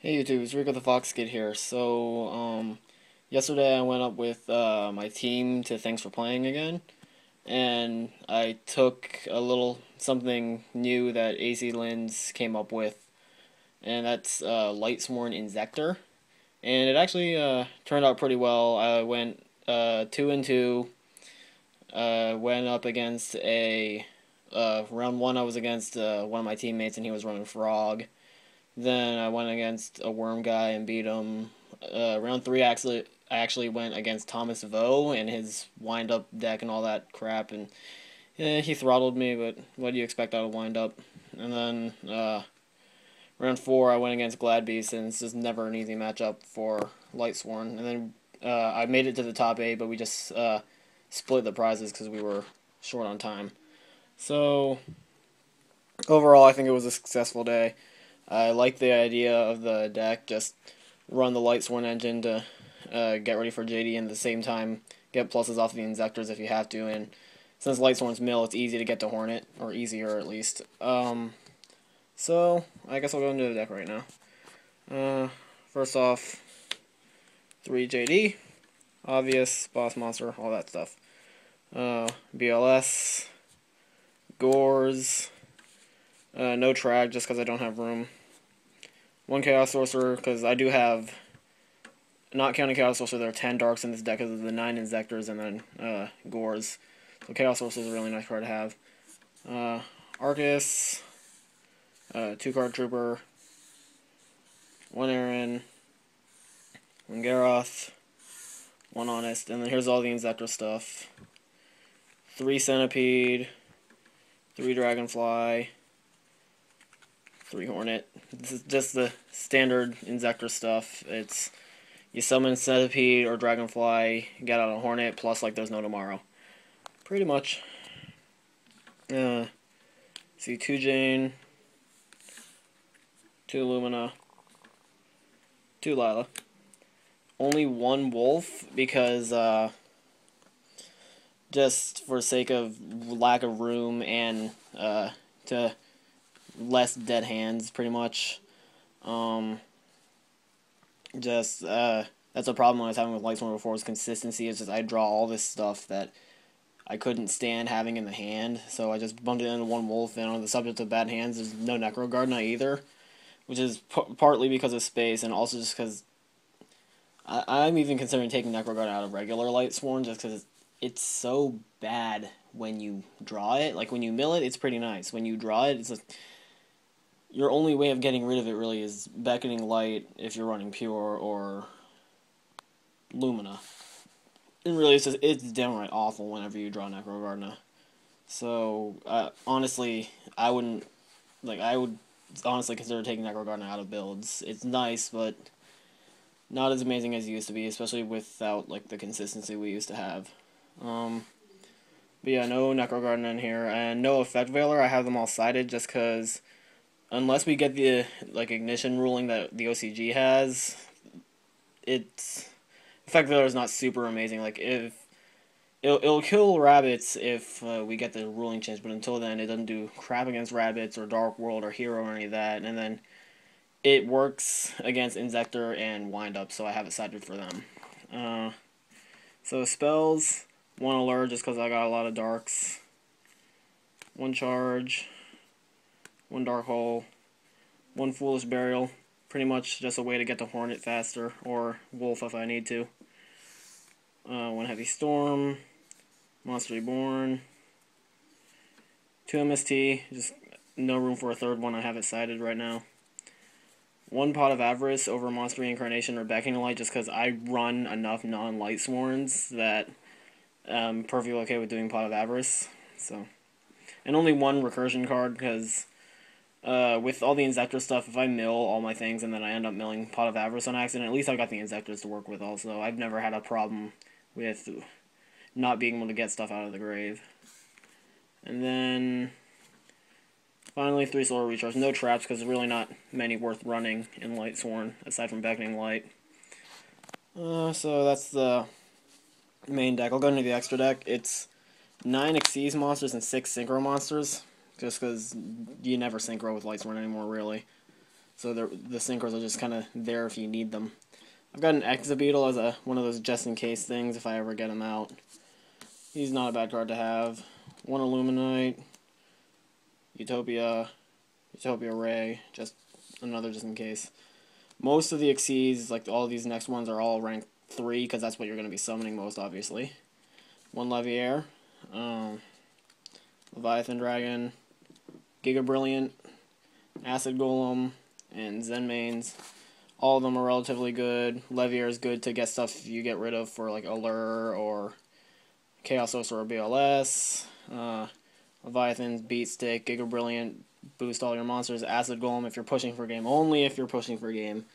Hey YouTube, it's Rico the Fox Kid here. Yesterday I went up with my team to Thanks for Playing again, and I took a little something new that AC Lins came up with, and that's Lightsworn Inzektor, and it actually turned out pretty well. I went 2-2, went up against a round one. I was against one of my teammates, and he was running Frog. Then I went against a worm guy and beat him. Round three, I actually went against Thomas Vo and his wind up deck and all that crap, and he throttled me. But what do you expect out of wind up? And then round four, I went against Gladbeast, and it's just never an easy matchup for Lightsworn. And then I made it to the top eight, but we just split the prizes because we were short on time. So overall, I think it was a successful day. I like the idea of the deck, just run the Lightsworn engine to get ready for JD and at the same time get pluses off the Inzektors if you have to, and since Lightsworn's mill, it's easy to get to Hornet, or easier at least. So, I guess I'll go into the deck right now. First off, 3 JD, obvious, boss monster, all that stuff. BLS, Gores, no Trag just because I don't have room. 1 Chaos Sorcerer because I do have, not counting Chaos Sorcerer, there are 10 Darks in this deck because of the 9 Inzektors and then Gores. So Chaos Sorcerer is a really nice card to have. Arcus, 2-card Trooper, 1 Aaron, 1 Garroth, 1 Honest, and then here's all the Inzektor stuff. 3 Centipede, 3 Dragonfly, 3 Hornet. This is just the standard Inzektor stuff. It's you summon Centipede or Dragonfly, get out a Hornet, plus like there's no tomorrow. Pretty much. See 2 Jane, 2 Lumina, 2 Lila. Only 1 Wolf because just for sake of lack of room and to less dead hands, pretty much. That's a problem I was having with Lightsworn before, was consistency. It's just I draw all this stuff that I couldn't stand having in the hand, so I just bumped it into 1 Wolf, and on the subject of bad hands, there's no Necro Gardener either, which is partly because of space, and also just because I'm even considering taking Necro Gardener out of regular Lightsworn, just because it's so bad when you draw it. Like, when you mill it, it's pretty nice. When you draw it, it's just your only way of getting rid of it really is Beckoning Light if you're running Pure or Lumina. And really, it's downright awful whenever you draw Necro Gardener. So honestly, I would honestly consider taking Necro Gardener out of builds. It's nice, but not as amazing as it used to be, especially without like the consistency we used to have. But yeah, no Necro Gardener in here, and no Effect Veiler. I have them all sided just because unless we get the like ignition ruling that the OCG has, it's Effect Veiler is not super amazing. Like, if it'll kill rabbits if we get the ruling change, but until then it doesn't do crap against rabbits or Dark World or Hero or any of that. And then it works against Inzektor and Wind Up, so I have it sided for them. So spells, 1 Alert just because I got a lot of Darks, 1 Charge, 1 Dark Hole, 1 Foolish Burial, pretty much just a way to get the Hornet faster, or Wolf if I need to. 1 Heavy Storm, Monster Reborn, 2 MST, just no room for a third one, I have it sided right now. 1 Pot of Avarice over Monster Reincarnation or Beckoning Light just because I run enough non-Lightsworns that I'm perfectly okay with doing Pot of Avarice. So, and only 1 Recursion card because with all the Inzektor stuff, if I mill all my things and then I end up milling Pot of Avarice on accident, at least I've got the Inzektors to work with also. I've never had a problem with not being able to get stuff out of the grave. And then finally 3 Solar Recharge. No traps because there's really not many worth running in Lightsworn aside from Beckoning Light. So that's the main deck. I'll go into the extra deck. It's 9 Xyz monsters and 6 Synchro monsters, just because you never Synchro with Lightsworn anymore, really. so the synchros are just kind of there if you need them. I've got an Exabeetle as one of those just-in-case things if I ever get him out. He's not a bad card to have. One Illuminite, Utopia Ray, just another just in case. Most of the Xyz, like all of these next ones, are all rank 3, because that's what you're going to be summoning most, obviously. One Leviair, Leviathan Dragon, Giga Brilliant, Acid Golem, and Zen Mains. All of them are relatively good. Leviair is good to get stuff you get rid of for like Allure or Chaos Sorcerer or BLS. Leviathan's Beat Stick, Giga Brilliant, boost all your monsters. Acid Golem if you're pushing for game. Only if you're pushing for game.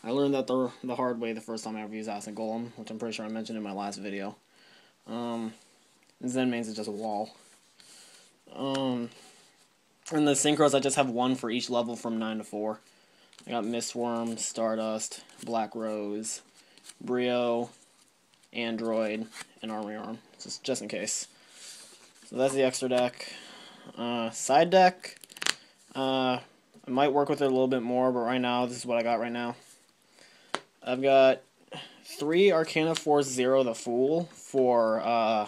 I learned that the hard way the first time I ever used Acid Golem, which I'm pretty sure I mentioned in my last video. Zen Mains is just a wall. And the synchros, I just have one for each level from 9 to 4. I got Mistworm, Stardust, Black Rose, Brio, Android, and Army Arm. Just in case. So that's the extra deck. Side deck, I might work with it a little bit more, but right now, this is what I got right now. I've got 3 Arcana Force 0 the Fool for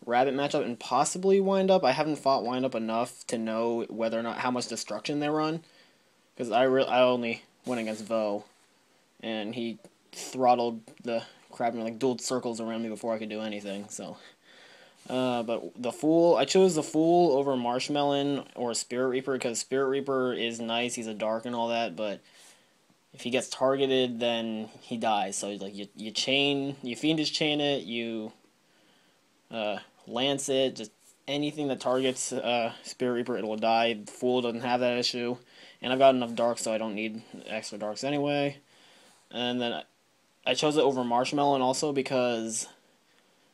Rabbit matchup and possibly Wind Up. I haven't fought Wind Up enough to know whether or not how much destruction they run, because I only went against Vo, and he throttled the crap and like dueled circles around me before I could do anything. So, but the Fool, I chose the Fool over Marshmelon or Spirit Reaper because Spirit Reaper is nice. He's a dark and all that, but if he gets targeted, then he dies. So like you Fiendish Chain it, you Lance it, just anything that targets Spirit Reaper, it will die. Fool doesn't have that issue. And I've got enough darks, so I don't need extra darks anyway. And then I chose it over Marshmelon also because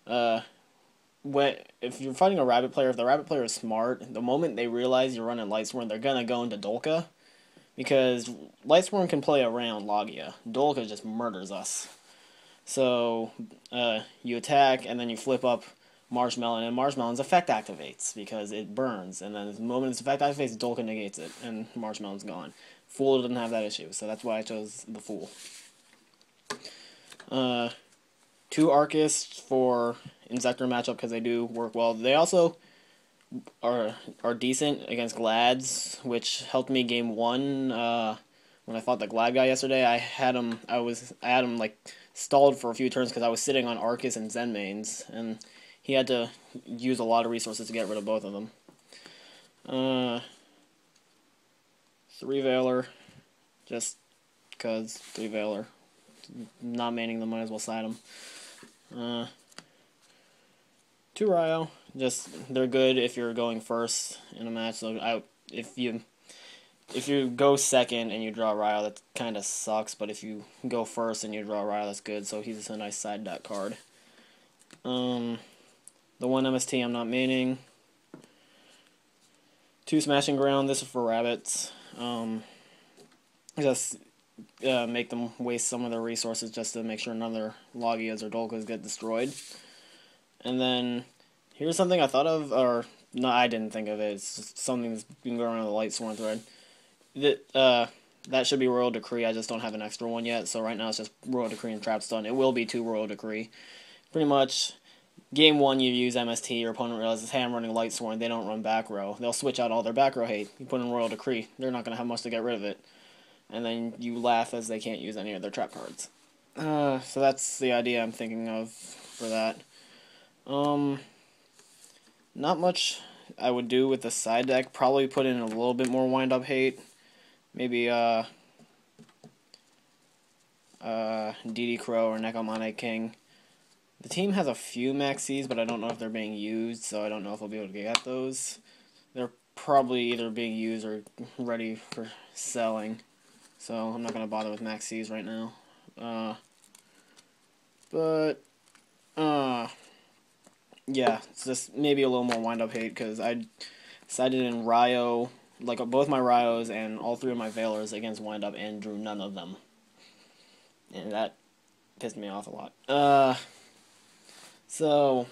if you're fighting a Rabbit player, if the Rabbit player is smart, the moment they realize you're running Lightsworn, they're going to go into Dolka. Because Lightsworn can play around Logia. Dolka just murders us. So you attack, and then you flip up Marshmelon, and Marshmelon's effect activates because it burns, and then the moment its effect activates, Dolka negates it, and Marshmelon's gone. Fool doesn't have that issue, so that's why I chose the Fool. 2 Arcus for Inzektor matchup because they do work well. They also are decent against Glads, which helped me game 1 when I fought the Glad guy yesterday. I had him like stalled for a few turns because I was sitting on Arcus and Zen Mains, and he had to use a lot of resources to get rid of both of them. 3 Veiler, just because 3 Veiler. Not manning them, might as well side them. 2 Ryo, just they're good if you're going first in a match. So if you go second and you draw Ryo, that kind of sucks. But if you go first and you draw Ryo, that's good. So he's a nice side deck card. The 1 MST I'm not maining. 2 Smashing Ground. This is for rabbits. Just make them waste some of their resources just to make sure none of their Logias or Dolkas get destroyed. And then here's something I thought of, or no, I didn't think of it. It's just something that's been going on the Lightsworn thread. That should be Royal Decree. I just don't have an extra one yet, so right now it's just Royal Decree and Trap Stun. It will be 2 Royal Decree. Pretty much, game 1 you use MST, your opponent realizes, hey, I'm running Lightsworn, they don't run back row. They'll switch out all their back row hate. You put in Royal Decree, they're not going to have much to get rid of it. And then you laugh as they can't use any of their trap cards. So that's the idea I'm thinking of for that. Not much I would do with the side deck. Probably put in a little bit more wind-up hate. Maybe DD Crow or Necomonic King. The team has a few Maxis, but I don't know if they're being used, so I don't know if I'll be able to get those. They're probably either being used or ready for selling. So I'm not going to bother with Maxis right now. Yeah, it's just maybe a little more wind-up hate because I decided in Ryo, like both my Ryos and all 3 of my Veilers against wind-up and drew none of them. And that pissed me off a lot. So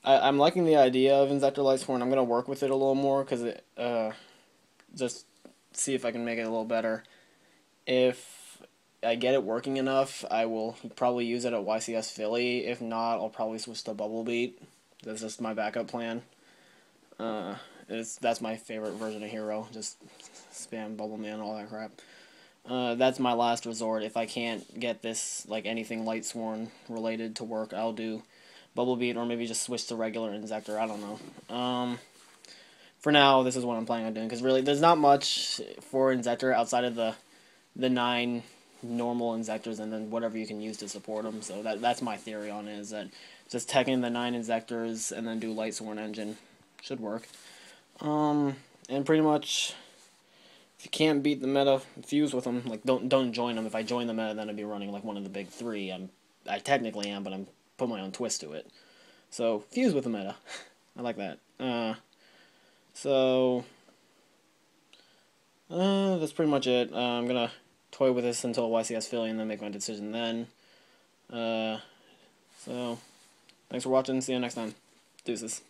I'm liking the idea of Inzektor Lightsworn. I'm going to work with it a little more because it just see if I can make it a little better. If I get it working enough, I will probably use it at YCS Philly. If not, I'll probably switch to Bubble Beat. That's just my backup plan. That's my favorite version of Hero. Just spam Bubble Man, all that crap. That's my last resort. If I can't get this, like anything Lightsworn related to work, I'll do Bubble Beat or maybe just switch to regular Inzektor. I don't know. For now, this is what I'm planning on doing because really, there's not much for Inzektor outside of the 9 normal Inzektors and then whatever you can use to support them. So that's my theory on it, is that just teching the 9 Inzektors and then do Lightsworn Engine should work. And pretty much, if you can't beat the meta, fuse with them. Like don't join them. If I join the meta, then I'd be running like one of the big 3. I technically am, but I'm putting my own twist to it. So fuse with the meta. I like that. That's pretty much it. I'm gonna toy with this until YCS Philly and then make my decision then. So, thanks for watching. See you next time. Deuces.